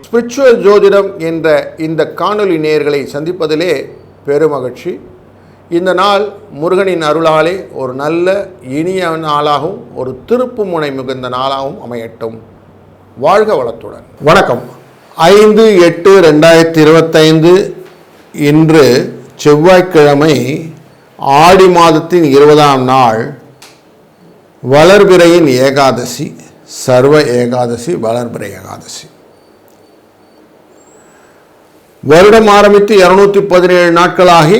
Spiritual ஜோதிடம் என்ற இந்த காணொளி நேயர்களை சந்திப்பதிலே பெருமகிழ்ச்சி. இந்த நாள் முருகனின் அருளாலே ஒரு நல்ல இனிய நாளாகவும் ஒரு திருப்பு முனை மிகுந்த நாளாகவும் அமையட்டும். வாழ்க வளத்துடன். வணக்கம். 5/8/2025 இன்று செவ்வாய்க்கிழமை, ஆடி மாதத்தின் 20ஆம் நாள், வளர்பிறையின் ஏகாதசி, சர்வ ஏகாதசி, வளர்பிறை ஏகாதசி. வருடம் ஆரம்பித்து 217 நாட்களாகி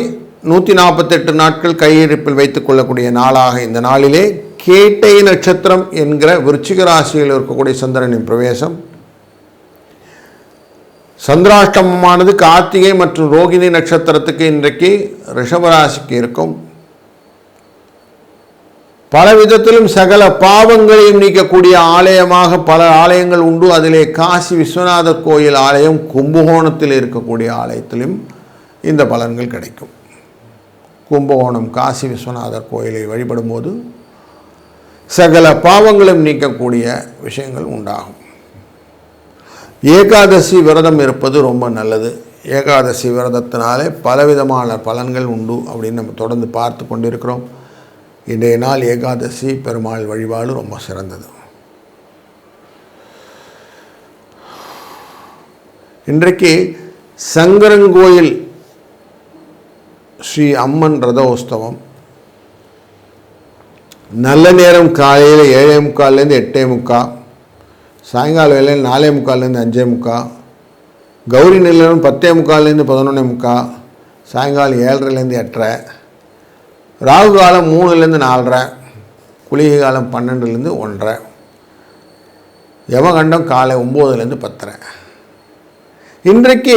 148 நாட்கள் கையிருப்பில் வைத்துக் கொள்ளக்கூடிய நாளாக இந்த நாளிலே கேட்டை நட்சத்திரம் என்கிற விருச்சிக ராசியில் இருக்கக்கூடிய சந்திரனின் பிரவேசம். சந்திராஷ்டமமானது கார்த்திகை மற்றும் ரோகிணி நட்சத்திரத்துக்கு இன்றைக்கு ரிஷபராசிக்கு இருக்கும். பல விதத்திலும் சகல பாவங்களையும் நீக்கக்கூடிய ஆலயமாக பல ஆலயங்கள் உண்டு. அதிலே காசி விஸ்வநாதர் கோயில் ஆலயம், கும்பகோணத்தில் இருக்கக்கூடிய ஆலயத்திலும் இந்த பலன்கள் கிடைக்கும். கும்பகோணம் காசி விஸ்வநாதர் கோயிலை வழிபடும் போது சகல பாவங்களும் நீக்கக்கூடிய விஷயங்கள் உண்டாகும். ஏகாதசி விரதம் இருப்பது ரொம்ப நல்லது. ஏகாதசி விரதத்தினாலே பலவிதமான பலன்கள் உண்டு அப்படின்னு நம்ம தொடர்ந்து பார்த்து கொண்டிருக்கிறோம். இன்றைய நாள் ஏகாதசி பெருமாள் வழிபாடு ரொம்ப சிறந்தது. இன்றைக்கு சங்கரங்கோயில் ஸ்ரீ அம்மன் ரதோத்சவம். நல்ல நேரம் காலையில் 7:45 8:45, சாயங்கால வேலையில் 4:45 5:45, கௌரி நிலையம் 10:45 11:45, சாயங்காலம் 7:30 8:30, ராகு காலம் 3 4:30, குளிகை காலம் 12 1:30, யமகண்டம் காலை 9 10:30. இன்றைக்கு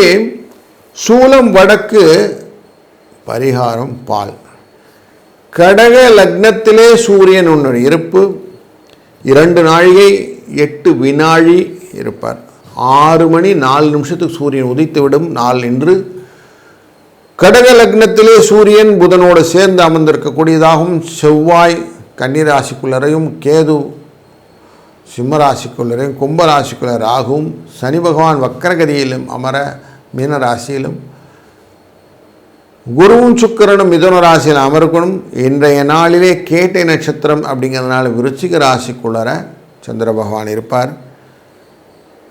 சூலம் வடக்கு, பரிகாரம் பால். கடக லக்னத்திலே சூரியன் ஒன்று இருப்பு. 2 நாழிகை 8 வினாழி இருப்பார். 6 மணி 4 நிமிஷத்துக்கு சூரியன் உதித்துவிடும் நாள் இன்று. கடக லக்னத்திலே சூரியன் புதனோடு சேர்ந்து அமர்ந்திருக்கக்கூடியதாகவும், செவ்வாய் கன்னிராசிக்குள்ளரையும், கேது சிம்மராசிக்குள்ளரையும், கும்பராசிக்குள்ள ராகுவும், சனி பகவான் வக்கரகதியிலும் அமர மீனராசியிலும், குருவும் சுக்கிரனும் மிதுன ராசியில் அமர்க்கணும். இன்றைய நாளிலே கேட்டை நட்சத்திரம் அப்படிங்கிறதுனால விருச்சிக ராசிக்குள்ளர சந்திர பகவான் இருப்பார்.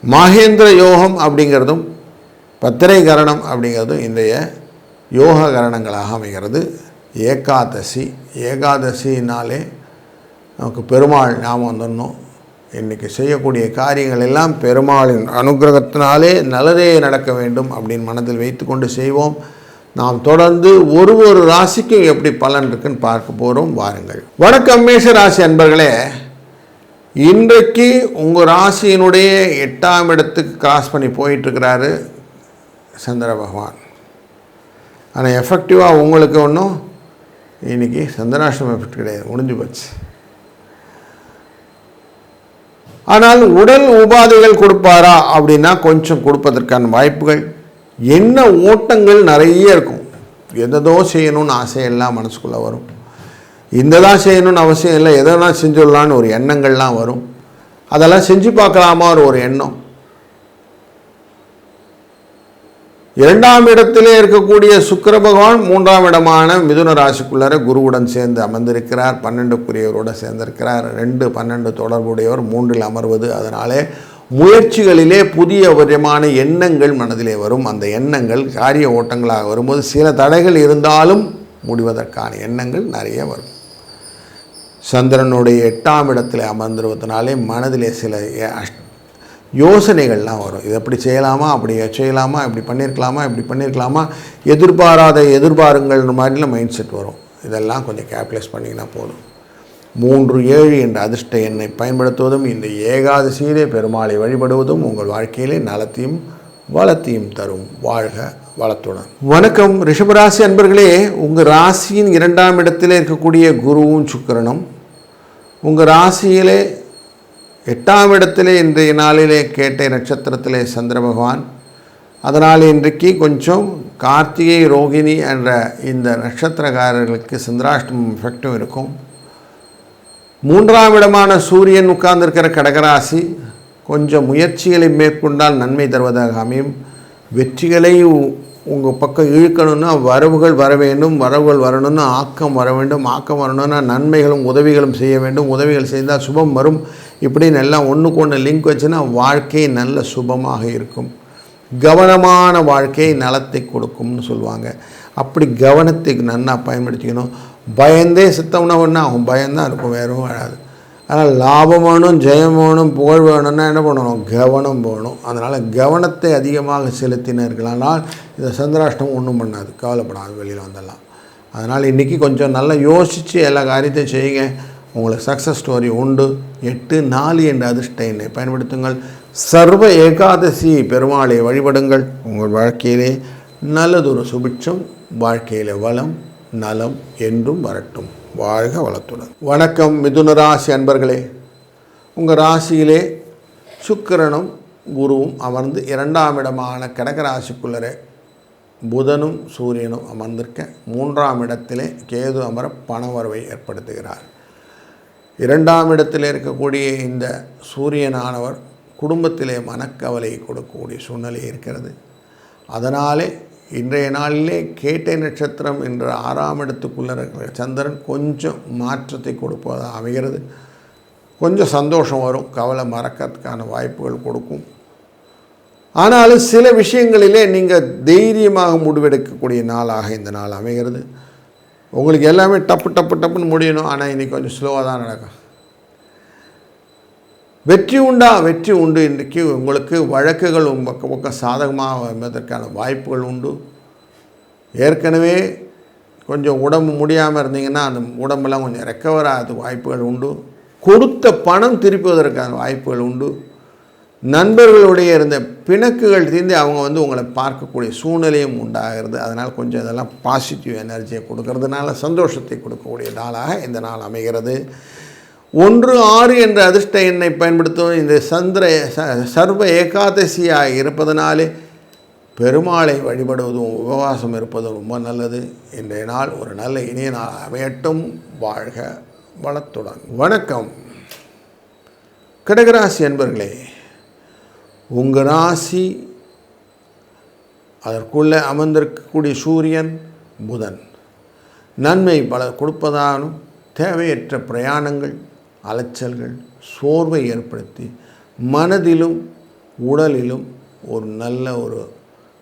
மகேந்திர யோகம் அப்படிங்கிறதும் பத்திரை கரணம் அப்படிங்கிறதும் இன்றைய யோக கரணங்களாக அமைகிறது. ஏகாதசினாலே நமக்கு பெருமாள் ஞாபகம் வந்துடணும். இன்றைக்கி செய்யக்கூடிய காரியங்கள் எல்லாம் பெருமாளின் அனுகிரகத்தினாலே நல்லதே நடக்க வேண்டும் அப்படின்னு மனதில் வைத்து கொண்டு செய்வோம். நாம் தொடர்ந்து ஒரு ராசிக்கும் எப்படி பலன் இருக்குன்னு பார்க்க போகிறோம். வாருங்கள். வணக்கம் மேஷ ராசி அன்பர்களே. இன்றைக்கு உங்கள் ராசியினுடைய 8ஆம் இடத்துக்கு கிராஸ் பண்ணி போயிட்டுருக்கிறாரு சந்திர பகவான். ஆனால் எஃபெக்டிவாக உங்களுக்கு ஒன்றும் இன்றைக்கி சந்திராஷ்டமம் எஃபெக்ட் கிடையாது, முடிஞ்சு போச்சு. ஆனால் உடல் உபாதைகள் கொடுப்பாரா அப்படின்னா கொஞ்சம் கொடுப்பதற்கான வாய்ப்புகள். என்ன ஓட்டங்கள் நிறைய இருக்கும். எதோ செய்யணும்னு ஆசையெல்லாம் மனசுக்குள்ளே வரும். இந்த தான் செய்யணும்னு அவசியம் இல்லை, எதெல்லாம் செஞ்சிடலான்னு ஒரு எண்ணங்கள்லாம் வரும். அதெல்லாம் செஞ்சு பார்க்கலாமா ஒரு எண்ணம். 2ஆம் இடத்திலே இருக்கக்கூடிய சுக்கிர பகவான் 3ஆம் இடமான மிதுன ராசிக்குள்ளர குருவுடன் சேர்ந்து அமர்ந்திருக்கிறார். 12க்குரியவரோடு சேர்ந்திருக்கிறார். 2 12 தொடர்புடையவர் 3இல் அமர்வது. அதனாலே முயற்சிகளிலே புதிய விதமான எண்ணங்கள் மனதிலே வரும். அந்த எண்ணங்கள் காரிய ஓட்டங்களாக வரும்போது சில தடைகள் இருந்தாலும் முடிவதற்கான எண்ணங்கள் நிறைய வரும். சந்திரனுடைய 8ஆம் இடத்தில் அமர்ந்திருவதனாலே மனதிலே சில யோசனைகள்லாம் வரும். இதை எப்படி செய்யலாமா, அப்படி செய்யலாமா, இப்படி பண்ணியிருக்கலாமா, எதிர்பாராத எதிர்பாருங்கள் மாதிரிலாம் மைண்ட் செட் வரும். இதெல்லாம் கொஞ்சம் கேல்குலேட் பண்ணிங்கன்னா போதும். 37 என்ற அதிர்ஷ்ட எண்ணை பயன்படுத்துவதும் இந்த ஏகாதசியிலே பெருமாளை வழிபடுவதும் உங்கள் வாழ்க்கையிலே நலத்தையும் வளத்தையும் தரும். வாழ்க வளத்துடன். வணக்கம் ரிஷபராசி அன்பர்களே. உங்கள் ராசியின் 2ஆம் இடத்திலே இருக்கக்கூடிய குருவும் சுக்கிரனும் உங்கள் ராசியிலே 8ஆம் இடத்திலே இன்றைய நாளிலே கேட்டை நட்சத்திரத்திலே சந்திர பகவான். அதனால் இன்றைக்கு கொஞ்சம் கார்த்திகை ரோகிணி என்ற இந்த நட்சத்திரக்காரர்களுக்கு சந்திராஷ்டமம் எஃபெக்டும் இருக்கும். மூன்றாம் இடமான சூரியன் உட்கார்ந்திருக்கிற கடகராசி கொஞ்சம் முயற்சிகளை மேற்கொண்டால் நன்மை தருவதாக அமையும். வெற்றிகளை உங்கள் பக்கம் இழுக்கணும்னா வரவுகள் வர வேண்டும், வரவுகள் வரணும்னா ஆக்கம் வர வேண்டும், ஆக்கம் வரணும்னா நன்மைகளும் உதவிகளும் செய்ய வேண்டும், உதவிகள் செய்தால் சுபம் வரும். இப்படின்னு எல்லாம் ஒன்றுக்கு ஒன்று லிங்க் வச்சுன்னா வாழ்க்கை நல்ல சுபமாக இருக்கும். கவனமான வாழ்க்கை நலத்தை கொடுக்கும்னு சொல்லுவாங்க. அப்படி கவனத்தை நன்னா பயன்படுத்திக்கணும். பயந்தே சித்தம்னா ஒன்று ஆகும், பயம்தான் இருக்கும், வேறும் வராது. அதனால் லாபம் வேணும், ஜெயம் வேணும், புகழ் வேணும்னா என்ன பண்ணணும்? கவனம் வேணும். அதனால் கவனத்தை அதிகமாக செலுத்தினர்களானால் இந்த சந்திராஷ்டம் ஒன்றும் பண்ணாது, கவலைப்படாது, வெளியில் வந்துடலாம். அதனால் இன்றைக்கி கொஞ்சம் நல்லா யோசித்து எல்லா காரியத்தையும் செய்யுங்க. உங்களுக்கு சக்ஸஸ் ஸ்டோரி உண்டு. 8-4 என்ற அதிர்ஷ்ட எண்ணை பயன்படுத்துங்கள். சர்வ ஏகாதசி பெருமாளை வழிபடுங்கள். உங்கள் வாழ்க்கையிலே நல்லதொரு சுபிட்சம், வாழ்க்கையில் வளம் நலம் என்றும் வரட்டும். வாழ்க வளத்துடன். வணக்கம் மிதுன ராசி அன்பர்களே. உங்கள் ராசியிலே சுக்கிரனும் குருவும் அமர்ந்து 2ஆம் இடமான கடகராசிக்குள்ளரே புதனும் சூரியனும் அமர்ந்திருக்க 3ஆம் இடத்திலே கேது அமர பணவரவை ஏற்படுத்துகிறார். 2ஆம் இடத்தில் இருக்கக்கூடிய இந்த சூரியனானவர் குடும்பத்திலே மனக்கவலை கொடுக்கக்கூடிய சூழ்நிலை இருக்கிறது. அதனாலே இன்றைய நாளிலே கேட்டை நட்சத்திரம் என்ற 6ஆம் இடத்துக்குள்ளே இருக்கிற சந்திரன் கொஞ்சம் மாற்றத்தை கொடுப்பதாக அமைகிறது. கொஞ்சம் சந்தோஷம் வரும், கவலை மறக்கிறதுக்கான வாய்ப்புகள் கொடுக்கும். ஆனாலும் சில விஷயங்களிலே நீங்கள் தைரியமாக முடிவெடுக்கக்கூடிய நாளாக இந்த நாள் அமைகிறது. உங்களுக்கு எல்லாமே டப்புன்னு முடியணும், ஆனால் இன்றைக்கி கொஞ்சம் ஸ்லோவாக தான் நடக்கும். வெற்றி உண்டா? வெற்றி உண்டு. இன்றைக்கு உங்களுக்கு வழக்குகள் உங்கள் பக்கம் சாதகமாக வருவதற்கான வாய்ப்புகள் உண்டு. ஏற்கனவே கொஞ்சம் உடம்பு முடியாமல் இருந்தீங்கன்னா அந்த உடம்பெல்லாம் கொஞ்சம் ரெக்கவர் ஆகிறதுக்கு வாய்ப்புகள் உண்டு. கொடுத்த பணம் திருப்புவதற்கான வாய்ப்புகள் உண்டு. நண்பர்களுடைய இருந்த பிணக்குகள் தீர்ந்து அவங்க உங்களை பார்க்கக்கூடிய சூழ்நிலையும் உண்டாகிறது. அதனால் கொஞ்சம் இதெல்லாம் பாசிட்டிவ் எனர்ஜியை கொடுக்கறதுனால சந்தோஷத்தை கொடுக்கக்கூடிய நாளாக இந்த நாள் அமைகிறது. 1-6 என்ற அதிர்ஷ்ட எண்ணை பயன்படுத்தும். இந்த சர்வ ஏகாதசியாக இருப்பதனாலே பெருமாளை வழிபடுவதும் உபவாசம் இருப்பதும் ரொம்ப நல்லது. இன்றைய நாள் ஒரு நல்ல இனிய நாள் அமையட்டும். வாழ்க வளத்துடன். வணக்கம் கடகராசி அன்பர்களே. உங்கள் ராசி அதற்குள்ளே அமர்ந்திருக்கக்கூடிய சூரியன் புதன் நன்மை பல கொடுப்பதாலும் தேவையற்ற பிரயாணங்கள் அலைச்சல்கள் சோர்வை ஏற்படுத்தி மனதிலும் உடலிலும் ஒரு நல்ல ஒரு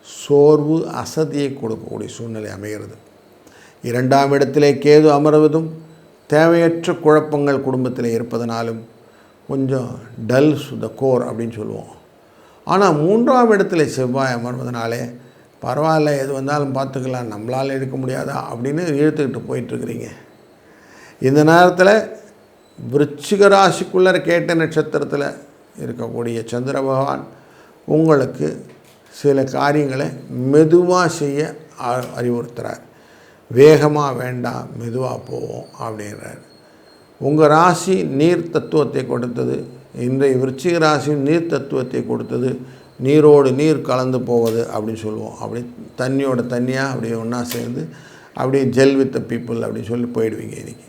சோர்வு அசதியை கொடுக்கக்கூடிய சூழ்நிலை அமைகிறது. 2ஆம் இடத்திலே கேது அமர்வதும் தேவையற்ற குழப்பங்கள் குடும்பத்தில் இருப்பதனாலும் கொஞ்சம் டல் த கோர் அப்படின்னு சொல்லுவோம். ஆனால் 3ஆம் இடத்துல செவ்வாய் அமர்வதனாலே பரவாயில்ல, எது வந்தாலும் பார்த்துக்கலாம், நம்மளால் எடுக்க முடியாதா அப்படின்னு இழுத்துக்கிட்டு போயிட்டுருக்குறீங்க. இந்த நேரத்தில் விருச்சிக ராசிக்குள்ளே கேட்ட நட்சத்திரத்தில் இருக்கக்கூடிய சந்திர பகவான் உங்களுக்கு சில காரியங்களை மெதுவாக செய்ய அறிவுறுத்துகிறார். வேகமாக வேண்டாம், மெதுவாக போவோம் அப்படின்றார். உங்கள் ராசி நீர் தத்துவத்தை கொடுத்தது. இன்றைய விருச்சிக ராசியும் நீர் தத்துவத்தை கொடுத்தது. நீரோடு நீர் கலந்து போவது அப்படின்னு சொல்லுவோம். அப்படி தண்ணியோட தண்ணியாக அப்படியே ஒன்றா சேர்ந்து அப்படியே ஜெல் வித் த பீப்புள் அப்படின்னு சொல்லி போயிடுவீங்க. இன்றைக்கி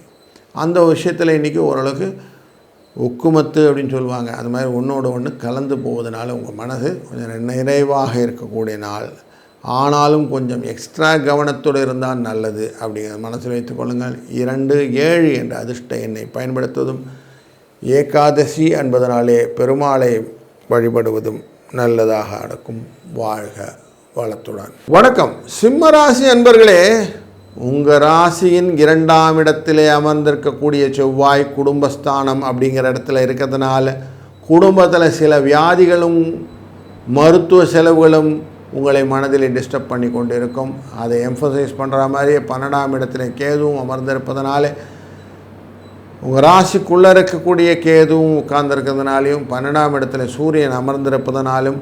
அந்த விஷயத்தில் இன்றைக்கி ஓரளவுக்கு உக்குமத்து அப்படின்னு சொல்லுவாங்க. அது மாதிரி ஒன்றோட ஒன்று கலந்து போவதனால உங்கள் மனது கொஞ்சம் நிறைவாக இருக்கக்கூடிய நாள். ஆனாலும் கொஞ்சம் எக்ஸ்ட்ரா கவனத்தோடு இருந்தால் நல்லது அப்படிங்கிற மனசில் வைத்துக் கொள்ளுங்கள். 2-7 என்ற அதிர்ஷ்ட எண்ணை பயன்படுத்துவதும் ஏகாதசி என்பதனாலே பெருமாளை வழிபடுவதும் நல்லதாக நடக்கும். வாழ்க வளத்துடன். வணக்கம் சிம்மராசி அன்பர்களே. உங்கள் ராசியின் 2ஆம் இடத்திலே அமர்ந்திருக்கக்கூடிய செவ்வாய் குடும்பஸ்தானம் அப்படிங்கிற இடத்துல இருக்கிறதுனால குடும்பத்தில் சில வியாதிகளும் மருத்துவ செலவுகளும் உங்களை மனதில் டிஸ்டர்ப் பண்ணி கொண்டு இருக்கும். அதை எம்ஃபசைஸ் பண்ணுற மாதிரியே 12ஆம் இடத்துல கேதுவும் அமர்ந்திருப்பதனால உங்கள் ராசிக்குள்ளே இருக்கக்கூடிய கேதுவும் உட்கார்ந்துருக்கிறதுனாலையும் 12ஆம் இடத்துல சூரியன் அமர்ந்திருப்பதனாலும்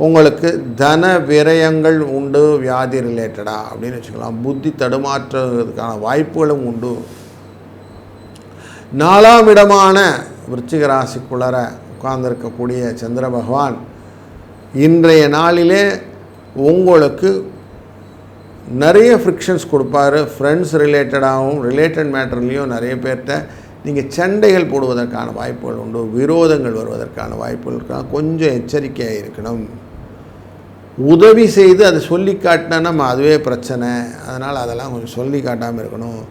உங்களுக்கு தன விரயங்கள் உண்டு. வியாதி ரிலேட்டடாக அப்படின்னு வச்சுக்கலாம். புத்தி தடுமாற்றுவதற்கான வாய்ப்புகளும் உண்டு. 4ஆம் இடமான விருச்சிக ராசிக்குள்ளர உட்கார்ந்திருக்கக்கூடிய சந்திர பகவான் இன்றைய நாளிலே உங்களுக்கு நிறைய ஃப்ரிக்ஷன்ஸ் கொடுப்பார். ஃப்ரெண்ட்ஸ் ரிலேட்டடாகவும் ரிலேட்டட் மேட்டர்லேயும் நிறைய பேர்கிட்ட நீங்கள் சண்டைகள் போடுவதற்கான வாய்ப்புகள் உண்டு, விரோதங்கள் வருவதற்கான வாய்ப்புகள் இருக்கலாம். கொஞ்சம் எச்சரிக்கையாக இருக்கணும். உதவி செய்து அதை சொல்லி காட்டினா நம்ம அதுவே பிரச்சனை. அதனால் அதெல்லாம் கொஞ்சம் சொல்லி காட்டாமல் இருக்கணும்.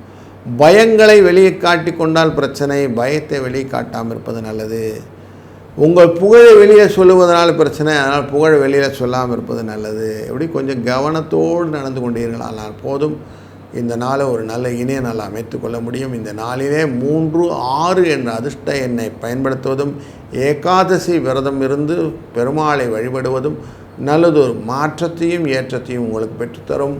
பயங்களை வெளியே காட்டி கொண்டால் பிரச்சனை, பயத்தை வெளியே காட்டாமல் இருப்பது நல்லது. உங்கள் புகழை வெளியே சொல்லுவதனால பிரச்சனை, அதனால் புகழை வெளியில் சொல்லாமல் இருப்பது நல்லது. எப்படி கொஞ்சம் கவனத்தோடு நடந்து கொண்டீர்களானால் போதும் இந்த நாளை ஒரு நல்ல இணைய நாள் அமைத்து கொள்ள முடியும். இந்த நாளிலே 3, 6 என்ற அதிர்ஷ்ட எண்ணை பயன்படுத்துவதும் ஏகாதசி விரதம் இருந்து பெருமாளை வழிபடுவதும் நல்லதொரு மாற்றத்தையும் ஏற்றத்தையும் உங்களுக்கு பெற்றுத்தரும்.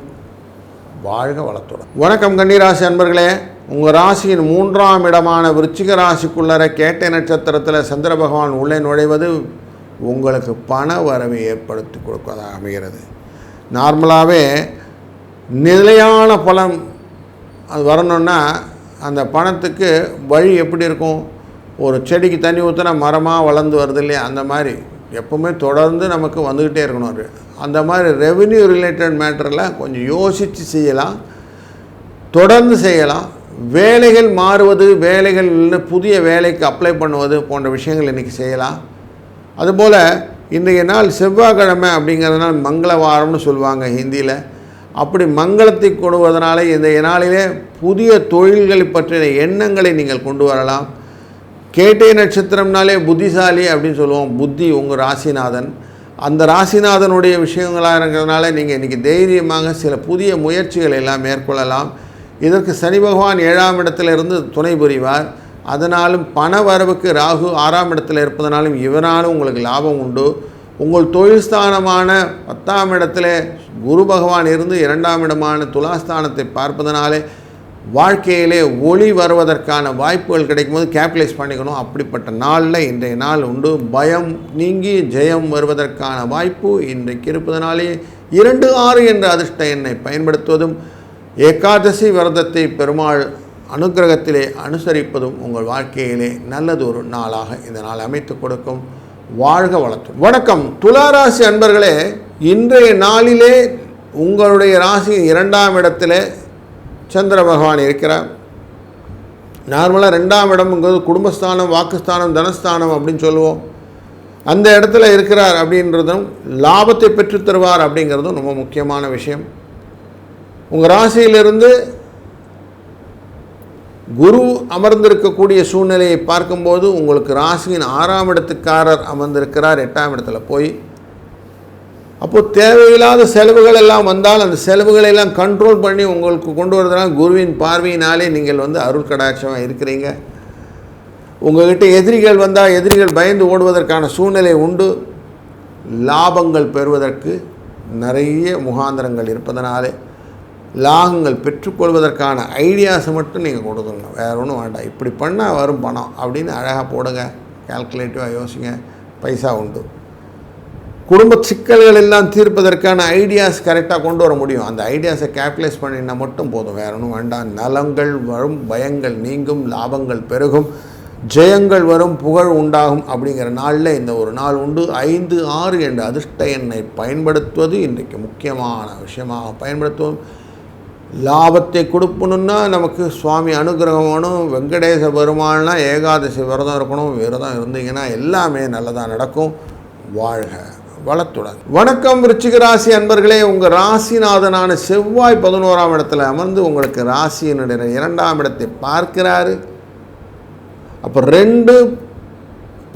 வாழ்க வளத்துடன். வணக்கம் கன்னிராசி அன்பர்களே. உங்கள் ராசியின் 3ஆம் இடமான விருச்சிக ராசிக்குள்ளர கேட்டை நட்சத்திரத்தில் சந்திர பகவான் உள்ளே நுழைவது உங்களுக்கு பண வரவை ஏற்படுத்தி கொடுப்பதாக அமைகிறது. நார்மலாகவே நிலையான பலன் அது வரணுன்னா அந்த பணத்துக்கு வழி எப்படி இருக்கும்? ஒரு செடிக்கு தண்ணி ஊற்றினா மரமாக வளர்ந்து வருது இல்லையா, அந்த மாதிரி எப்போவுமே தொடர்ந்து நமக்கு வந்துக்கிட்டே இருக்கணும். அது அந்த மாதிரி ரெவென்யூ ரிலேட்டட் மேட்டரில் கொஞ்சம் யோசித்து செய்யலாம், தொடர்ந்து செய்யலாம். வேலைகள் மாறுவது, வேலைகள் புதிய வேலைக்கு அப்ளை பண்ணுவது போன்ற விஷயங்கள் இன்றைக்கி செய்யலாம். அதுபோல் இன்றைய நாள் செவ்வாய்க்கிழமை அப்படிங்கிறதுனால மங்களவாரம்னு சொல்லுவாங்க ஹிந்தியில். அப்படி மங்களத்தை கொடுவதனால இந்த நாளிலே புதிய தொழில்களை பற்றின எண்ணங்களை நீங்கள் கொண்டு வரலாம். கேட்டை நட்சத்திரம்னாலே புத்திசாலி அப்படின்னு சொல்லுவோம். புத்தி உங்கள் ராசிநாதன், அந்த ராசிநாதனுடைய விஷயங்களாக இருக்கிறதுனால நீங்கள் இன்றைக்கி தைரியமாக சில புதிய முயற்சிகளை எல்லாம் மேற்கொள்ளலாம். இதற்கு சனி பகவான் 7ஆம் இடத்திலிருந்து துணை புரிவார். அதனாலும் பண வரவுக்கு ராகு 6ஆம் இடத்தில் இருப்பதனாலும் இவராலும் உங்களுக்கு லாபம் உண்டு. உங்கள் தொழில் ஸ்தானமான 10ஆம் இடத்துல குரு பகவான் இருந்து 2ஆம் இடமான துலாஸ்தானத்தை பார்ப்பதனாலே வாழ்க்கையிலே ஒளி வருவதற்கான வாய்ப்புகள் கிடைக்கும்போது கேபிட்டலைஸ் பண்ணிக்கணும். அப்படிப்பட்ட நாளில் இன்றைய நாள் உண்டு. பயம் நீங்கி ஜெயம் வருவதற்கான வாய்ப்பு இன்றைக்கு இருப்பதனாலே 2, 6 என்ற அதிர்ஷ்ட எண்ணை பயன்படுத்துவதும் ஏகாதசி விரதத்தை பெருமாள் அனுக்கிரகத்திலே அனுசரிப்பதும் உங்கள் வாழ்க்கையிலே நல்லதொரு நாளாக இந்த நாள் அமைத்து கொடுக்கும். வாழ்க வளத்துடன். வணக்கம் துளாராசி அன்பர்களே. இன்றைய நாளிலே உங்களுடைய ராசி 2ஆம் இடத்திலே சந்திர பகவான் இருக்கிறார். நார்மலாக 2ஆம் இடம்ங்கிறது குடும்பஸ்தானம், வாக்குஸ்தானம், தனஸ்தானம் அப்படின்னு சொல்லுவோம். அந்த இடத்துல இருக்கிறார் அப்படின்றதும் லாபத்தை பெற்று தருவார் அப்படிங்கிறதும் ரொம்ப முக்கியமான விஷயம். உங்கள் ராசியிலிருந்து குரு அமர்ந்திருக்கக்கூடிய சூழ்நிலையை பார்க்கும்போது உங்களுக்கு ராசியின் 6ஆம் இடத்துக்காரர் அமர்ந்திருக்கிறார் 8ஆம் இடத்துல போய். அப்போது தேவையில்லாத செலவுகள் எல்லாம் வந்தால் அந்த செலவுகளை எல்லாம் கண்ட்ரோல் பண்ணி உங்களுக்கு கொண்டு வரதுனால குருவின் பார்வையினாலே நீங்கள் அருள் கடாட்சமாக இருக்கிறீங்க. உங்கள்கிட்ட எதிரிகள் வந்தால் எதிரிகள் பயந்து ஓடுவதற்கான சூழ்நிலை உண்டு. லாபங்கள் பெறுவதற்கு நிறைய முகாந்திரங்கள் இருப்பதனாலே லாபங்கள் பெற்றுக்கொள்வதற்கான ஐடியாஸை மட்டும் நீங்கள் கொடுத்துருங்க. வேறு ஒன்றும் வேண்டாம். இப்படி பண்ணால் வரும் பணம் அப்படின்னு அழகாக போடுங்க. கால்குலேட்டிவாக யோசிங்க. பைசா உண்டு. குடும்ப சிக்கல்கள் எல்லாம் தீர்ப்பதற்கான ஐடியாஸ் கரெக்டாக கொண்டு வர முடியும். அந்த ஐடியாஸை கேபிட்டலைஸ் பண்ணினா மட்டும் போதும். வேறு ஒன்றும் வேண்டாம். நலங்கள் வரும், பயங்கள் நீங்கும், லாபங்கள் பெருகும், ஜெயங்கள் வரும், புகழ் உண்டாகும். அப்படிங்கிற நாளில் இந்த ஒரு நாள் உண்டு. 5, 6 என்ற அதிர்ஷ்ட எண்ணை பயன்படுத்துவது இன்றைக்கு முக்கியமான விஷயமாக பயன்படுத்துவோம். லாபத்தை கொடுக்கணுன்னா நமக்கு சுவாமி அனுகிரகம் வேணும். வெங்கடேச பெருமாள்னா ஏகாதசி விரதம் இருக்கணும். விரதம் இருந்தீங்கன்னா எல்லாமே நல்லதாக நடக்கும். வாழ்க வளத்துடன். வணக்கம் விருச்சிக ராசி அன்பர்களே. உங்கள் ராசிநாதனான செவ்வாய் 11ஆம் இடத்துல அமர்ந்து உங்களுக்கு ராசியினுடைய 2ஆம் இடத்தை பார்க்கிறாரு. அப்போ 2,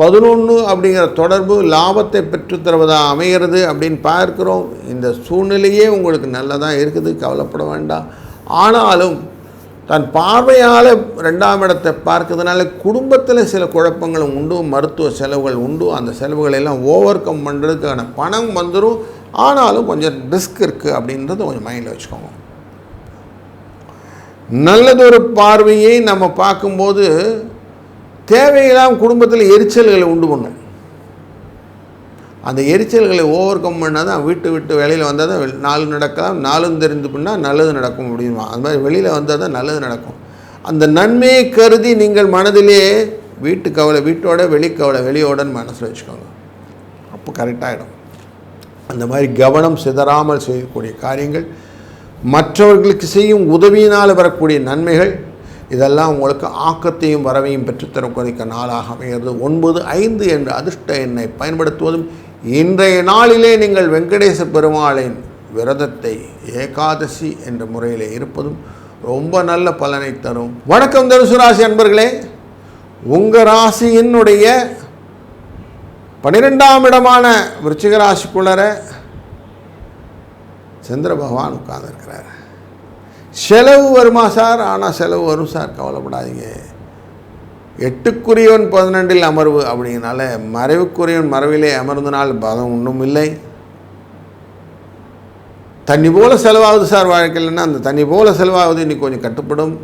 11 அப்படிங்கிற தொடர்பு லாபத்தை பெற்றுத்தருவதாக அமைகிறது அப்படின்னு பார்க்குறோம். இந்த சூழ்நிலையே உங்களுக்கு நல்லதாக இருக்குது, கவலைப்பட வேண்டாம். ஆனாலும் தன் பார்வையால் 2ஆம் இடத்தை பார்க்கறதுனால குடும்பத்தில் சில குழப்பங்களும் உண்டு, மருத்துவ செலவுகள் உண்டு. அந்த செலவுகளை எல்லாம் ஓவர் கம் பண்ணுறதுக்கான பணம் வந்துடும். ஆனாலும் கொஞ்சம் ரிஸ்க் இருக்குது அப்படின்றத கொஞ்சம் மைண்டில் வச்சுக்கோங்க. நல்லதொரு பார்வையை நம்ம பார்க்கும்போது தேவையில்லாமல் குடும்பத்தில் எரிச்சல்களை உண்டு பண்ணும். அந்த எரிச்சல்களை ஓவர் கம் பண்ணால் தான் விட்டு வெளியில் வந்தால் தான் 4 நடக்கலாம். 4 தெரிந்து பண்ணால் நல்லது நடக்கும் அப்படின்வா. அந்த மாதிரி வெளியில் வந்தால் தான் நல்லது நடக்கும். அந்த நன்மையை கருதி நீங்கள் மனதிலே வீட்டு கவலை வீட்டோட, வெளிக்கவலை வெளியோடன்னு மனசில் வச்சுக்கோங்க. அப்போ கரெக்டாகிடும். அந்த மாதிரி கவனம் சிதறாமல் செய்யக்கூடிய காரியங்கள், மற்றவர்களுக்கு செய்யும் உதவியினால் வரக்கூடிய நன்மைகள், இதெல்லாம் உங்களுக்கு ஆக்கத்தையும் வரவையும் பெற்றுத்தரக்கூடிய நாளாக அமைகிறது. 9-5 என்ற அதிர்ஷ்ட எண்ணை பயன்படுத்துவதும் இன்றைய நாளிலே நீங்கள் வெங்கடேச பெருமாளின் விரதத்தை ஏகாதசி என்ற முறையில் இருப்பதும் ரொம்ப நல்ல பலனை தரும். வணக்கம் தனுசு ராசி அன்பர்களே, உங்கள் ராசியினுடைய 12ஆம் இடமான விருச்சிக ராசிக்குள்ளர சந்திர பகவான் உட்கார்ந்துருக்கிறார். செலவு வருமா சார்? ஆனால் செலவு வரும் சார், கவலைப்படாதீங்க. 8க்குரியவன் 12இல் அமர்வு அப்படிங்கிறனால மறைவுக்குரியவன் மறைவிலே அமர்ந்தனால் பதம் ஒன்றும் இல்லை. தண்ணி போல செலவாகுது சார் வாழ்க்கையில்னா அந்த தண்ணி போல செலவாகுது இன்னைக்கு கொஞ்சம் கட்டுப்படும்.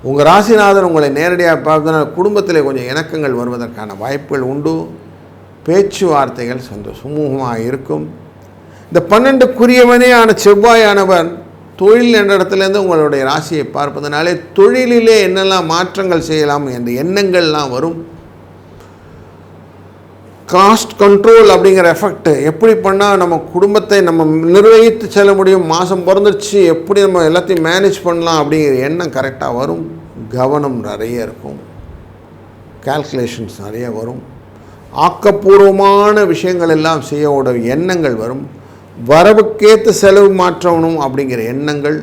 உங்கள் ராசிநாதன் உங்களை நேரடியாக பார்க்கறதுனால குடும்பத்தில் கொஞ்சம் இணக்கங்கள் வருவதற்கான வாய்ப்புகள் உண்டு. பேச்சுவார்த்தைகள் சுமூகமாக இருக்கும். இந்த 12க்குரியவனே ஆன செவ்வாயானவன் தொழில் என்ற இடத்துலேருந்து உங்களுடைய ராசியை பார்ப்பதனாலே தொழிலிலே என்னெல்லாம் மாற்றங்கள் செய்யலாம் என்ற எண்ணங்கள்லாம் வரும். காஸ்ட் கண்ட்ரோல் அப்படிங்கிற எஃபெக்ட் எப்படி பண்ணால் நம்ம குடும்பத்தை நம்ம நிர்வகித்து செல்ல முடியும், மாதம் பிறந்துருச்சு எப்படி நம்ம எல்லாத்தையும் மேனேஜ் பண்ணலாம் அப்படிங்கிற எண்ணம் கரெக்டாக வரும். கவனம் நிறைய இருக்கும், கால்குலேஷன்ஸ் நிறைய வரும். ஆக்கப்பூர்வமான விஷயங்கள் எல்லாம் செய்யோட எண்ணங்கள் வரும். வரவுக்கேற்ற செலவு மாற்றணும் அப்படிங்கிற எண்ணங்கள்,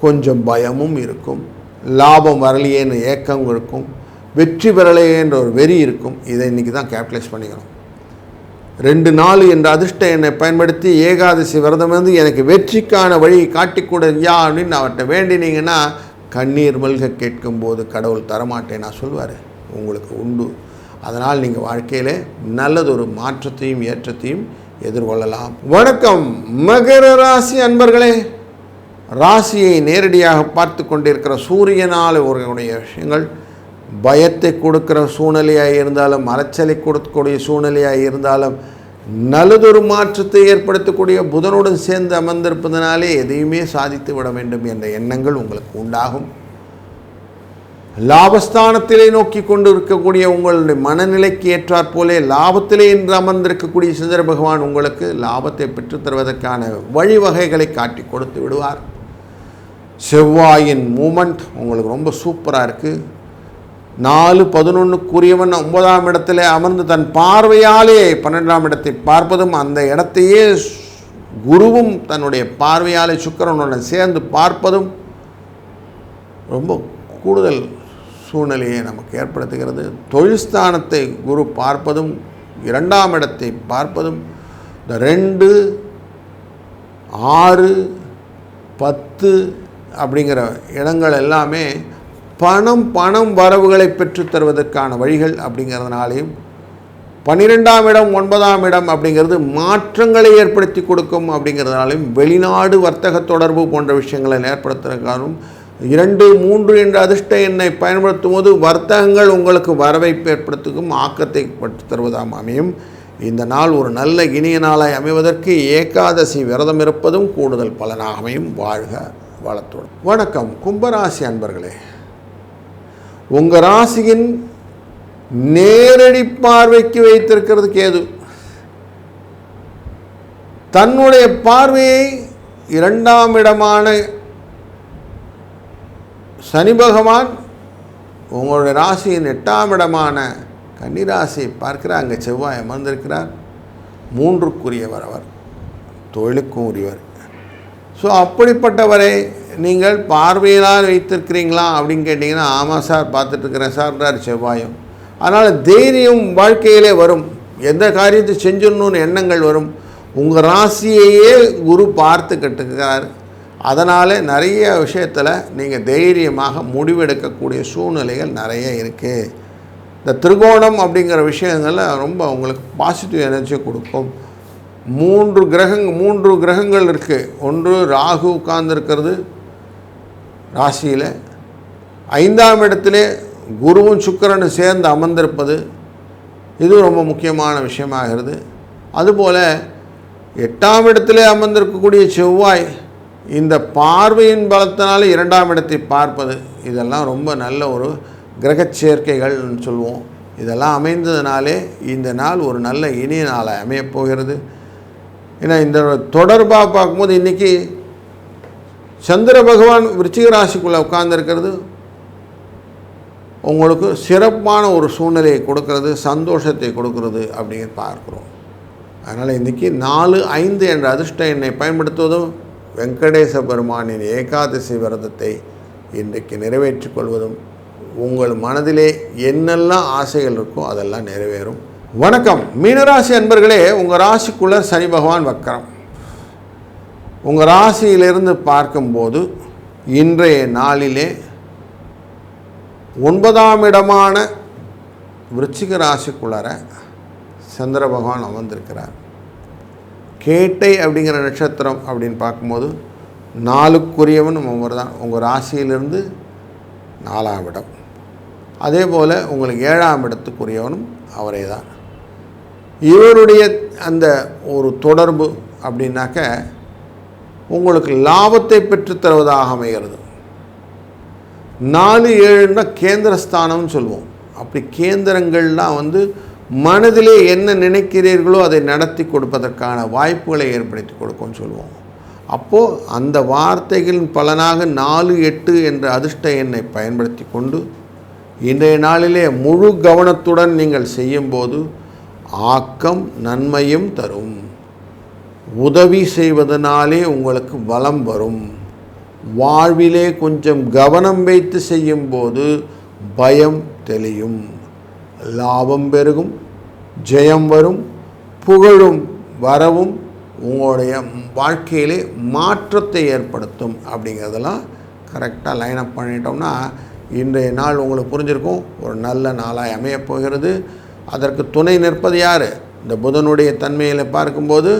கொஞ்சம் பயமும் இருக்கும். லாபம் வரலையேன்னு ஏக்கம் இருக்கும், வெற்றி பெறலையேன்ற ஒரு வெறி இருக்கும். இதை இன்றைக்கி தான் கேபிட்டலைஸ் பண்ணிக்கணும். 2-4 என்ற அதிர்ஷ்ட எண்ணை பயன்படுத்தி ஏகாதசி விரதம் வந்து எனக்கு வெற்றிக்கான வழி காட்டிக்கூட யா அப்படின்னு அவர்கிட்ட வேண்டினீங்கன்னா கண்ணீர் மல்க கேட்கும்போது கடவுள் தரமாட்டேன் நான் சொல்வார், உங்களுக்கு உண்டு. அதனால் நீங்கள் வாழ்க்கையில் நல்லதொரு மாற்றத்தையும் ஏற்றத்தையும் எதிர்கொள்ளலாம். வணக்கம் மகர ராசி அன்பர்களே, ராசியை நேரடியாக பார்த்து கொண்டிருக்கிற சூரியனால் ஒருவருடைய விஷயங்கள் பயத்தை கொடுக்கிற சூழ்நிலையாக இருந்தாலும் அலைச்சலை கொடுக்கக்கூடிய சூழ்நிலையாக இருந்தாலும் நல்லதொரு மாற்றத்தை ஏற்படுத்தக்கூடிய புதனுடன் சேர்ந்து அமர்ந்திருப்பதனாலே எதையுமே சாதித்து விட வேண்டும் என்ற எண்ணங்கள் உங்களுக்கு உண்டாகும். லாபஸ்தானத்திலே நோக்கி கொண்டு இருக்கக்கூடிய உங்களுடைய மனநிலைக்கு ஏற்றாற் போலே லாபத்திலே இன்று அமர்ந்திருக்கக்கூடிய சந்திர பகவான் உங்களுக்கு லாபத்தை பெற்றுத்தருவதற்கான வழிவகைகளை காட்டி கொடுத்து விடுவார். செவ்வாயின் மூமெண்ட் உங்களுக்கு ரொம்ப சூப்பராக இருக்குது. 4-11க்குரியவன் 9ஆம் இடத்திலே அமர்ந்து தன் பார்வையாலே 12ஆம் இடத்தை பார்ப்பதும் அந்த இடத்தையே குருவும் தன்னுடைய பார்வையாலே சுக்கிரனுடன் சேர்ந்து பார்ப்பதும் ரொம்ப கூடுதல் சூழ்நிலையை நமக்கு ஏற்படுத்துகிறது. தொழில் ஸ்தானத்தை குரு பார்ப்பதும் 2ஆம் இடத்தை பார்ப்பதும் இந்த 2, 6, 10 அப்படிங்கிற இடங்கள் எல்லாமே பணம் வரவுகளை பெற்றுத்தருவதற்கான வழிகள் அப்படிங்கிறதுனாலையும் 12ஆம் இடம் 9ஆம் இடம் அப்படிங்கிறது மாற்றங்களை ஏற்படுத்தி கொடுக்கும் அப்படிங்கிறதுனாலையும் வெளிநாடு வர்த்தக தொடர்பு போன்ற விஷயங்களை ஏற்படுத்துவதற்காகவும் 2-3 என்ற அதிர்ஷ்ட எண்ணை பயன்படுத்தும் போது வர்த்தகங்கள் உங்களுக்கு வரவை ஏற்படுத்தும் ஆக்கத்தை தருவதாம் அமையும். இந்த நாள் ஒரு நல்ல இனிய நாளாய் அமைவதற்கு ஏகாதசி விரதம் இருப்பதும் கூடுதல் பலனாக அமையும். வாழ்க வளத்தோடு. வணக்கம் கும்பராசி அன்பர்களே, உங்கள் ராசியின் நேரடி பார்வைக்கு வைத்திருக்கிறது கேது. தன்னுடைய பார்வையை 2ஆம் இடமான சனி பகவான் உங்களுடைய ராசியின் 8ஆம் இடமான கன்னிராசியை பார்க்கிறார். அங்கே செவ்வாய் அமர்ந்திருக்கிறார். 3க்குரியவர், அவர் தொழிலுக்கும் உரியவர். ஸோ அப்படிப்பட்டவரை நீங்கள் பார்வையினால் வைத்திருக்கிறீங்களா அப்படின்னு கேட்டிங்கன்னா ஆமாம் சார் பார்த்துட்ருக்கிறேன் சார்ன்றார் செவ்வாயும். அதனால் தைரியம் வாழ்க்கையிலே வரும், எந்த காரியத்தை செஞ்சிடணும்னு எண்ணங்கள் வரும். உங்கள் ராசியையே குரு பார்த்து கட்டுக்கிறார். அதனால் நிறைய விஷயத்தில் நீங்கள் தைரியமாக முடிவெடுக்கக்கூடிய சூழ்நிலைகள் நிறைய இருக்குது. இந்த திரிகோணம் அப்படிங்கிற விஷயங்களில் ரொம்ப உங்களுக்கு பாசிட்டிவ் எனர்ஜியை கொடுக்கும். 3 கிரகங்கள் இருக்குது. ஒன்று ராகு உட்கார்ந்துருக்கிறது ராசியில், 5ஆம் இடத்திலே குருவும் சுக்கிரனும் சேர்ந்து அமர்ந்திருப்பது இது ரொம்ப முக்கியமான விஷயமாகிறது. அதுபோல் 8ஆம் இடத்திலே அமர்ந்திருக்கக்கூடிய செவ்வாய் இந்த பார்வையின் பலத்தினால 2ஆம் இடத்தை பார்ப்பது இதெல்லாம் ரொம்ப நல்ல ஒரு கிரக சேர்க்கைகள்னு சொல்லுவோம். இதெல்லாம் அமைந்ததுனாலே இந்த நாள் ஒரு நல்ல இனிய நாளை அமையப்போகிறது. ஏன்னா இந்த தொடர்பாக பார்க்கும்போது இன்றைக்கி சந்திர பகவான் விருச்சிக ராசிக்குள்ளே உட்கார்ந்துருக்கிறது உங்களுக்கு சிறப்பான ஒரு சூழ்நிலையை கொடுக்கறது, சந்தோஷத்தை கொடுக்கறது அப்படின்னு பார்க்குறோம். அதனால் இன்றைக்கி 4-5 என்ற அதிர்ஷ்ட எண்ணை பயன்படுத்துவதும் வெங்கடேச பெருமானின் ஏகாதசி விரதத்தை இன்றைக்கு நிறைவேற்றிக் கொள்வதும் உங்கள் மனதிலே என்னெல்லாம் ஆசைகள் இருக்கோ அதெல்லாம் நிறைவேறும். வணக்கம் மீனராசி அன்பர்களே. உங்கள் ராசிக்குள்ளே சனி பகவான் வக்கரம். உங்கள் ராசியிலிருந்து பார்க்கும்போது இன்றைய நாளிலே 9ஆம் இடமான விருச்சிக ராசிக்குள்ளார சந்திர பகவான் அமர்ந்திருக்கிறார். கேட்டை அப்படிங்கிற நட்சத்திரம் அப்படின்னு பார்க்கும்போது 4க்குரியவன் அவர் தான். உங்கள் ராசியிலிருந்து 4ஆம் இடம், அதே போல் உங்களுக்கு 7ஆம் இடத்துக்குரியவனும் அவரே தான். இவருடைய அந்த ஒரு தொடர்பு அப்படின்னாக்க உங்களுக்கு லாபத்தை பெற்றுத்தருவதாக அமைகிறது. 4-7ன்னா கேந்திரஸ்தானம்னு சொல்லுவோம். அப்படி கேந்திரங்கள்லாம் மனதிலே என்ன நினைக்கிறீர்களோ அதை நடத்தி கொடுப்பதற்கான வாய்ப்புகளை ஏற்படுத்தி கொடுக்கும்னு சொல்லுவோம். அப்போது அந்த வார்த்தைகளின் பலனாக 4-8 என்ற அதிர்ஷ்ட எண்ணை பயன்படுத்தி கொண்டு இன்றைய நாளிலே முழு கவனத்துடன் நீங்கள் செய்யும்போது ஆக்கம் நன்மையும் தரும். உதவி செய்வதனாலே உங்களுக்கு பலம் வரும். வாழ்விலே கொஞ்சம் கவனம் வைத்து செய்யும்போது பயம் தெளியும், லாபம் பெருகும், ஜெயம் வரும், புகழும் வரவும் உங்களுடைய வாழ்க்கையிலே மாற்றத்தை ஏற்படுத்தும். அப்படிங்கிறதெல்லாம் கரெக்டாக லைனப் பண்ணிட்டோம்னா இன்றைய நாள் உங்களுக்கு புரிஞ்சிருக்கும், ஒரு நல்ல நாளாக அமையப் போகிறது. அதற்கு துணை நிற்பது யார்? இந்த புதனுடைய தன்மையில் பார்க்கும்போது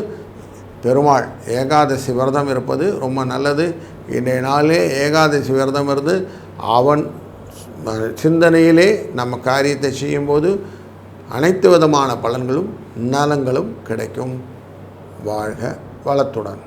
பெருமாள். ஏகாதசி விரதம் இருப்பது ரொம்ப நல்லது. இன்றைய நாளே ஏகாதசி விரதம் இருந்து அவன் சிந்தனையிலே நம்ம காரியத்தை செய்யும்போது அனைத்து விதமான பலன்களும் நலங்களும் கிடைக்கும். வாழ்க வளத்துடன்.